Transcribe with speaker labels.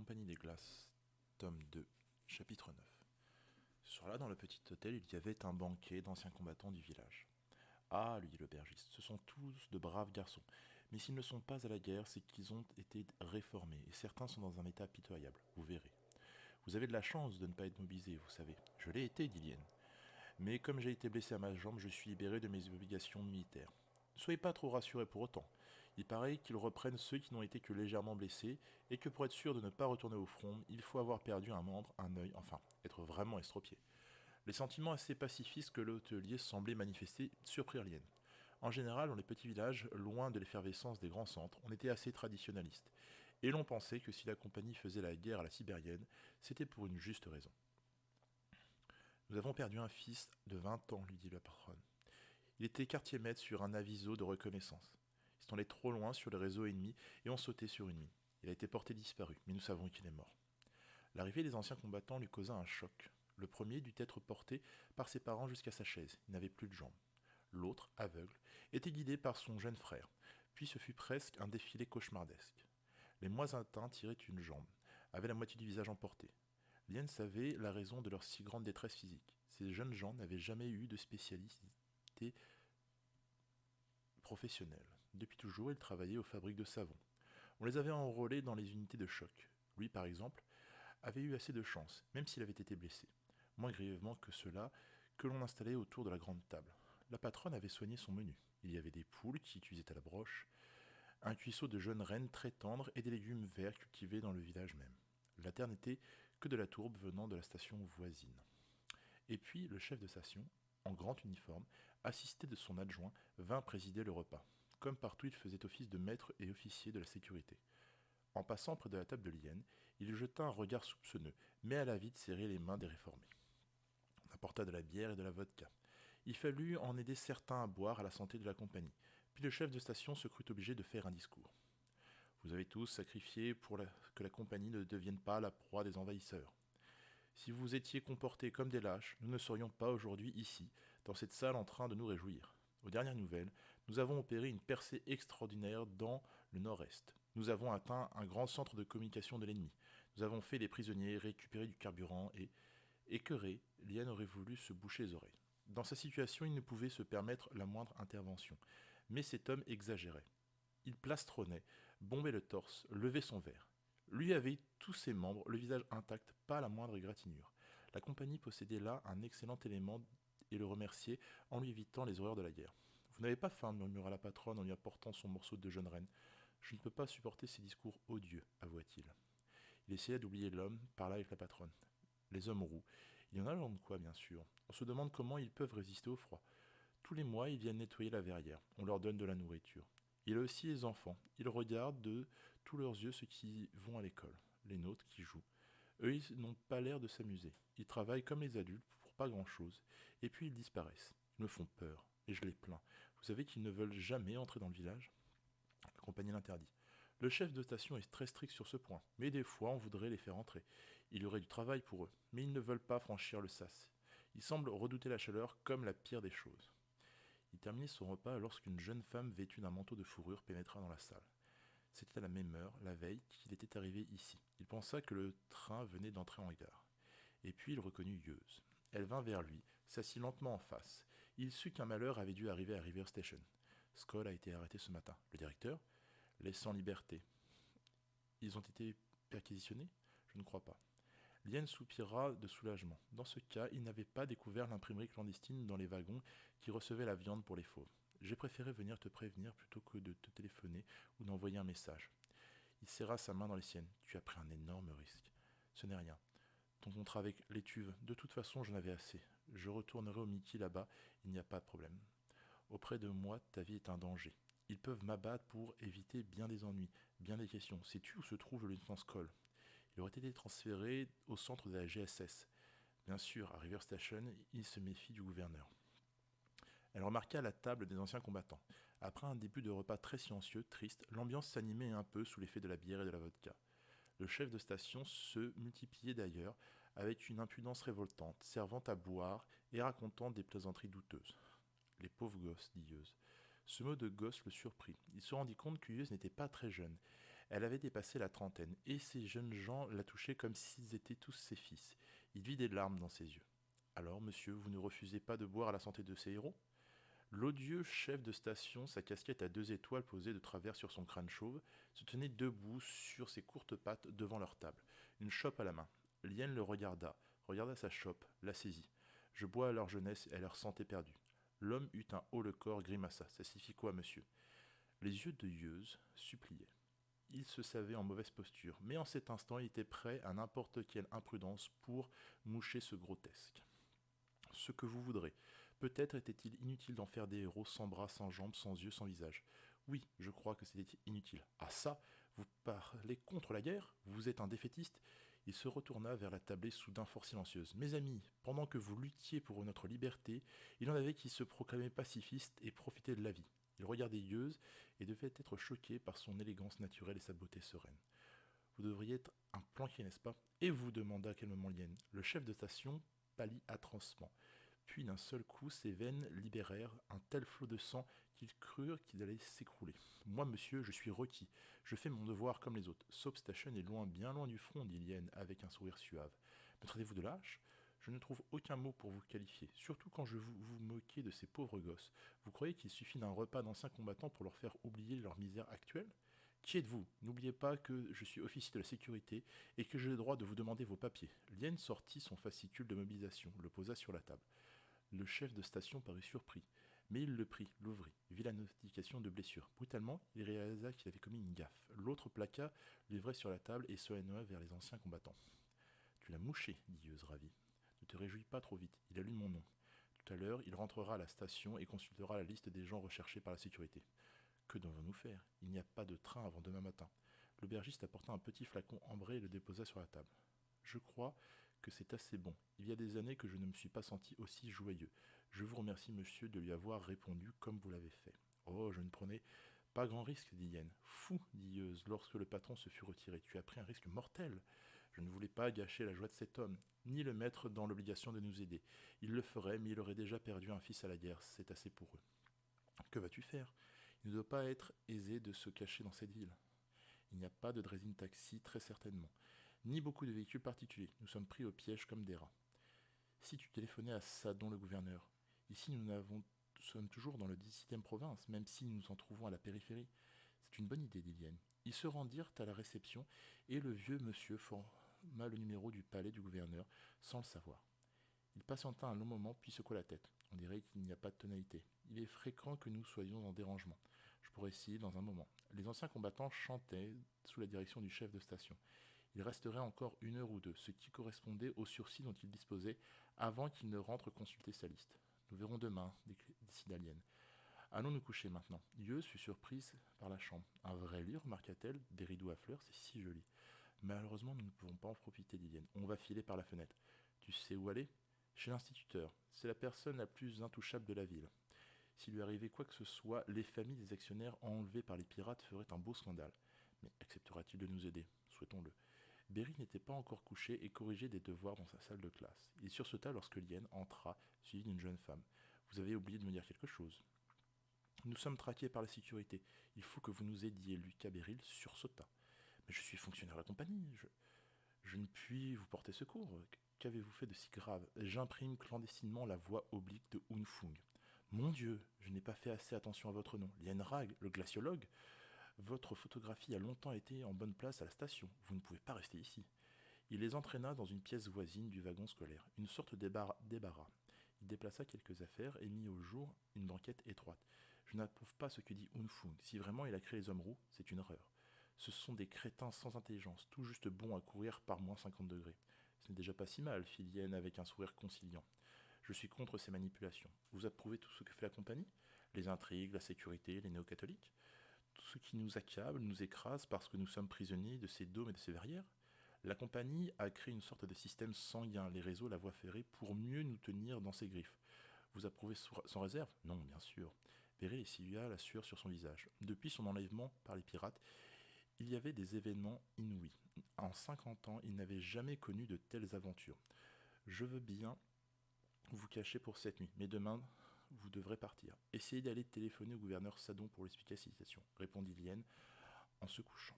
Speaker 1: Compagnie des Glaces, tome 2, chapitre 9. Ce soir-là, dans le petit hôtel, il y avait un banquet d'anciens combattants du village. Ah, lui dit l'aubergiste, ce sont tous de braves garçons, mais s'ils ne sont pas à la guerre, c'est qu'ils ont été réformés, et certains sont dans un état pitoyable, vous verrez. Vous avez de la chance de ne pas être mobilisé, vous savez. Je l'ai été, dit Lien. Mais comme j'ai été blessé à ma jambe, je suis libéré de mes obligations militaires. Ne soyez pas trop rassurés pour autant. Il paraît qu'ils reprennent ceux qui n'ont été que légèrement blessés, et que pour être sûr de ne pas retourner au front, il faut avoir perdu un membre, un œil, enfin, être vraiment estropié. Les sentiments assez pacifistes que l'hôtelier semblait manifester surprirent Lien. En général, dans les petits villages, loin de l'effervescence des grands centres, on était assez traditionnaliste, et l'on pensait que si la compagnie faisait la guerre à la sibérienne, c'était pour une juste raison. Nous avons perdu un fils de 20 ans, lui dit la patronne. Il était quartier-maître sur un aviso de reconnaissance. Ils sont allés trop loin sur le réseau ennemi et ont sauté sur une mine. Il a été porté disparu, mais nous savons qu'il est mort. L'arrivée des anciens combattants lui causa un choc. Le premier dut être porté par ses parents jusqu'à sa chaise. Il n'avait plus de jambes. L'autre, aveugle, était guidé par son jeune frère. Puis ce fut presque un défilé cauchemardesque. Les moins atteints tiraient une jambe, avaient la moitié du visage emporté. Lien savait la raison de leur si grande détresse physique. Ces jeunes gens n'avaient jamais eu de spécialité professionnelle. Depuis toujours, ils travaillaient aux fabriques de savon. On les avait enrôlés dans les unités de choc. Lui, par exemple, avait eu assez de chance, même s'il avait été blessé. Moins grièvement que cela, que l'on installait autour de la grande table. La patronne avait soigné son menu. Il y avait des poules qui cuisaient à la broche, un cuisseau de jeunes rennes très tendres et des légumes verts cultivés dans le village même. La terre n'était que de la tourbe venant de la station voisine. Et puis le chef de station, en grand uniforme, assisté de son adjoint, vint présider le repas. Comme partout, il faisait office de maître et officier de la sécurité. En passant près de la table de Lien, il jeta un regard soupçonneux, mais alla vite serrer les mains des réformés. On apporta de la bière et de la vodka. Il fallut en aider certains à boire à la santé de la compagnie. Puis le chef de station se crut obligé de faire un discours. Vous avez tous sacrifié pour que la compagnie ne devienne pas la proie des envahisseurs. Si vous étiez comportés comme des lâches, nous ne serions pas aujourd'hui ici, dans cette salle en train de nous réjouir. Aux dernières nouvelles, nous avons opéré une percée extraordinaire dans le nord-est. Nous avons atteint un grand centre de communication de l'ennemi. Nous avons fait des prisonniers, récupéré du carburant et, écœuré, Liane aurait voulu se boucher les oreilles. Dans sa situation, il ne pouvait se permettre la moindre intervention. Mais cet homme exagérait. Il plastronnait, bombait le torse, levait son verre. Lui avait tous ses membres, le visage intact, pas la moindre égratignure. La compagnie possédait là un excellent élément et le remerciait en lui évitant les horreurs de la guerre. Vous n'avez pas faim, murmura la patronne en lui apportant son morceau de jeune reine. Je ne peux pas supporter ces discours odieux, avoua-t-il. Il essaya d'oublier l'homme, parla avec la patronne. Les hommes roux. Il y en a dans de quoi, bien sûr. On se demande comment ils peuvent résister au froid. Tous les mois, ils viennent nettoyer la verrière. On leur donne de la nourriture. Il y a aussi les enfants. Ils regardent de tous leurs yeux ceux qui vont à l'école, les nôtres qui jouent. Eux, ils n'ont pas l'air de s'amuser. Ils travaillent comme les adultes pour pas grand-chose. Et puis ils disparaissent. Ils me font peur. Et je les plains. Vous savez qu'ils ne veulent jamais entrer dans le village? La compagnie l'interdit. Le chef de station est très strict sur ce point. Mais des fois, on voudrait les faire entrer. Il y aurait du travail pour eux. Mais ils ne veulent pas franchir le sas. Ils semblent redouter la chaleur comme la pire des choses. Il terminait son repas lorsqu'une jeune femme vêtue d'un manteau de fourrure pénétra dans la salle. C'était à la même heure, la veille, qu'il était arrivé ici. Il pensa que le train venait d'entrer en gare. Et puis il reconnut Yeuse. Elle vint vers lui, s'assit lentement en face. Il sut qu'un malheur avait dû arriver à River Station. Skoll a été arrêté ce matin. Le directeur? Laissé en liberté. Ils ont été perquisitionnés? Je ne crois pas. Lien soupira de soulagement. Dans ce cas, il n'avait pas découvert l'imprimerie clandestine dans les wagons qui recevaient la viande pour les fauves. J'ai préféré venir te prévenir plutôt que de te téléphoner ou d'envoyer un message. Il serra sa main dans les siennes. Tu as pris un énorme risque. Ce n'est rien. Ton contrat avec l'étuve, de toute façon, j'en avais assez. Je retournerai au Mickey là-bas, il n'y a pas de problème. Auprès de moi, ta vie est un danger. Ils peuvent m'abattre pour éviter bien des ennuis, bien des questions. Sais-tu où se trouve le lieutenant Skoll? Il aurait été transféré au centre de la GSS. Bien sûr, à River Station, il se méfie du gouverneur. Elle remarqua la table des anciens combattants. Après un début de repas très silencieux, triste, l'ambiance s'animait un peu sous l'effet de la bière et de la vodka. Le chef de station se multipliait d'ailleurs, avec une impudence révoltante, servant à boire et racontant des plaisanteries douteuses. Les pauvres gosses, dit Yeuse. Ce mot de gosse le surprit. Il se rendit compte que Yeuse n'était pas très jeune. Elle avait dépassé la trentaine, et ces jeunes gens la touchaient comme s'ils étaient tous ses fils. Il vit des larmes dans ses yeux. Alors, monsieur, vous ne refusez pas de boire à la santé de ces héros? L'odieux chef de station, sa casquette à 2 étoiles posée de travers sur son crâne chauve, se tenait debout sur ses courtes pattes devant leur table, une chope à la main. Lien le regarda sa chope, la saisit. Je bois à leur jeunesse et à leur santé perdue. L'homme eut un haut le corps, grimaça. Ça signifie quoi, monsieur? Les yeux de Yeuse suppliaient. Il se savait en mauvaise posture, mais en cet instant il était prêt à n'importe quelle imprudence pour moucher ce grotesque. Ce que vous voudrez. Peut-être était-il inutile d'en faire des héros sans bras, sans jambes, sans yeux, sans visage. Oui, je crois que c'était inutile. Ah ça, vous parlez contre la guerre? Vous êtes un défaitiste? Il se retourna vers la tablée soudain fort silencieuse. Mes amis, pendant que vous luttiez pour notre liberté, il en avait qui se proclamaient pacifistes et profitaient de la vie. Il regardait Yeuse et devait être choqué par son élégance naturelle et sa beauté sereine. Vous devriez être un planquier, n'est-ce pas? Et vous demanda calmement Lien. Le chef de station pâlit atrocement. Puis d'un seul coup, ses veines libérèrent un tel flot de sang qu'ils crurent qu'il allait s'écrouler. Moi, monsieur, je suis requis. Je fais mon devoir comme les autres. Soap Station est loin, bien loin du front, dit Lien avec un sourire suave. Me traitez-vous de lâche? Je ne trouve aucun mot pour vous qualifier, surtout quand je vous moquez de ces pauvres gosses. Vous croyez qu'il suffit d'un repas d'anciens combattants pour leur faire oublier leur misère actuelle? Qui êtes-vous? N'oubliez pas que je suis officier de la sécurité et que j'ai le droit de vous demander vos papiers. Lien sortit son fascicule de mobilisation, le posa sur la table. Le chef de station parut surpris, mais il le prit, l'ouvrit, vit la notification de blessure. Brutalement, il réalisa qu'il avait commis une gaffe. L'autre plaqua le livret sur la table et se éloigna vers les anciens combattants. Tu l'as mouché, dit Yeuse ravi. Ne te réjouis pas trop vite, il a lu mon nom. Tout à l'heure, il rentrera à la station et consultera la liste des gens recherchés par la sécurité. Que devons-nous faire? Il n'y a pas de train avant demain matin. L'aubergiste apporta un petit flacon ambré et le déposa sur la table. Je crois que c'est assez bon. Il y a des années que je ne me suis pas senti aussi joyeux. Je vous remercie, monsieur, de lui avoir répondu comme vous l'avez fait. Oh, je ne prenais pas grand risque, dit Yen. Fou, dit Yeuse, lorsque le patron se fut retiré. Tu as pris un risque mortel. Je ne voulais pas gâcher la joie de cet homme, ni le mettre dans l'obligation de nous aider. Il le ferait, mais il aurait déjà perdu un fils à la guerre. C'est assez pour eux. Que vas-tu faire? Il ne doit pas être aisé de se cacher dans cette ville. Il n'y a pas de Dresden Taxi, très certainement, ni beaucoup de véhicules particuliers. Nous sommes pris au piège comme des rats. Si tu téléphonais à Sadon le gouverneur, ici nous sommes toujours dans le 17e province, même si nous nous en trouvons à la périphérie. C'est une bonne idée, Liliane. Ils se rendirent à la réception et le vieux monsieur forma le numéro du palais du gouverneur sans le savoir. Il patienta un long moment puis secoua la tête. On dirait qu'il n'y a pas de tonalité. Il est fréquent que nous soyons en dérangement. Je pourrais essayer dans un moment. Les anciens combattants chantaient sous la direction du chef de station. Il resterait encore 1 heure ou 2, ce qui correspondait au sursis dont il disposait avant qu'il ne rentre consulter sa liste. Nous verrons demain, décida Lien. Allons nous coucher maintenant. Yeuse fut surprise par la chambre. Un vrai lit, remarqua-t-elle, des rideaux à fleurs, c'est si joli. Malheureusement, nous ne pouvons pas en profiter, dit Lien. On va filer par la fenêtre. Tu sais où aller? Chez l'instituteur. C'est la personne la plus intouchable de la ville. S'il lui arrivait quoi que ce soit, les familles des actionnaires enlevés par les pirates feraient un beau scandale. Mais acceptera-t-il de nous aider? Souhaitons-le. Berry n'était pas encore couché et corrigeait des devoirs dans sa salle de classe. Il sursauta lorsque Lien entra, suivi d'une jeune femme. Vous avez oublié de me dire quelque chose. Nous sommes traqués par la sécurité. Il faut que vous nous aidiez. Lucas Beryl sursauta. Mais je suis fonctionnaire de la compagnie. Je ne puis vous porter secours. Qu'avez-vous fait de si grave? J'imprime clandestinement la voix oblique de Hunfung. Mon Dieu, je n'ai pas fait assez attention à votre nom. Lien Rag, le glaciologue. Votre photographie a longtemps été en bonne place à la station. Vous ne pouvez pas rester ici. Il les entraîna dans une pièce voisine du wagon scolaire, une sorte de débarras. Il déplaça quelques affaires et mit au jour une banquette étroite. Je n'approuve pas ce que dit Hunfung. Si vraiment il a créé les hommes roux, c'est une erreur. Ce sont des crétins sans intelligence, tout juste bons à courir par moins 50 degrés. Ce n'est déjà pas si mal, fit Lien avec un sourire conciliant. Je suis contre ces manipulations. Vous approuvez tout ce que fait la compagnie? Les intrigues, la sécurité, les néo-catholiques? Tout ce qui nous accable, nous écrase parce que nous sommes prisonniers de ces dômes et de ces verrières? La compagnie a créé une sorte de système sanguin, les réseaux, la voie ferrée, pour mieux nous tenir dans ses griffes. Vous approuvez sans réserve? Non, bien sûr. Beryl essuya la sueur sur son visage. Depuis son enlèvement par les pirates, il y avait des événements inouïs. En 50 ans, il n'avait jamais connu de telles aventures. Je veux bien vous cacher pour cette nuit, mais demain, vous devrez partir. Essayez d'aller téléphoner au gouverneur Sadon pour l'explication, répondit Lien en se couchant.